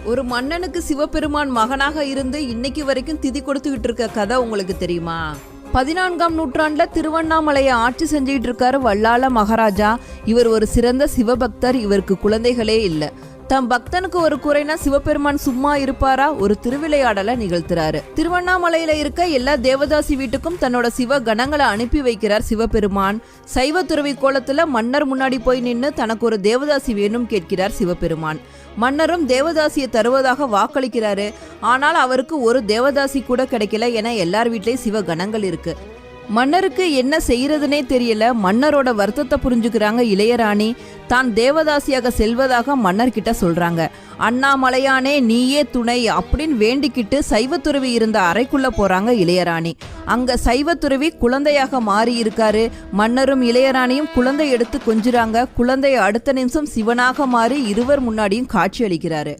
ஒரு மன்னனுக்கு சிவபெருமான் மகனாக இருந்து இன்னைக்கு வரைக்கும் திதி கொடுத்துக்கிட்டு இருக்க கதை உங்களுக்கு தெரியுமா? 14ஆம் நூற்றாண்டுல திருவண்ணாமலையை ஆட்சி செஞ்சுக்கிட்டு இருக்காரு வல்லாள மகாராஜா. இவர் ஒரு சிறந்த சிவபக்தர். இவருக்கு குழந்தைகளே இல்லை. தம் பக்தனுக்கு ஒரு குறைனா சிவபெருமான் சும்மா இருப்பாரா? ஒரு திருவிளையாடலை நிகழ்த்துறாரு. திருவண்ணாமலையில இருக்க எல்லா தேவதாசி வீட்டுக்கும் தன்னோட சிவ கணங்களை அனுப்பி வைக்கிறார் சிவபெருமான். சைவ துறவி கோலத்துல மன்னர் முன்னாடி போய் நின்று தனக்கு ஒரு தேவதாசி வேணும் கேட்கிறார் சிவபெருமான். மன்னரும் தேவதாசியை தருவதாக வாக்களிக்கிறாரு. ஆனால் அவருக்கு ஒரு தேவதாசி கூட கிடைக்கல. என எல்லார் வீட்லயும் சிவ கணங்கள் இருக்கு. மன்னருக்கு என்ன செய்யறதுனே தெரியல. மன்னரோட வருத்தத்தை புரிஞ்சுக்கிறாங்க இளையராணி. தான் தேவதாசியாக செல்வதாக மன்னர்கிட்ட சொல்றாங்க. அண்ணாமலையானே நீயே துணை அப்படின்னு வேண்டிக்கிட்டு சைவத்துறவி இருந்த அறைக்குள்ள போறாங்க இளையராணி. அங்க சைவத்துறவி குழந்தையாக மாறி இருக்காரு. மன்னரும் இளையராணியும் குழந்தை எடுத்து கொஞ்சுறாங்க. குழந்தைய அடுத்த நிமிஷம் சிவனாக மாறி இருவர் முன்னாடியும் காட்சி அளிக்கிறாரு.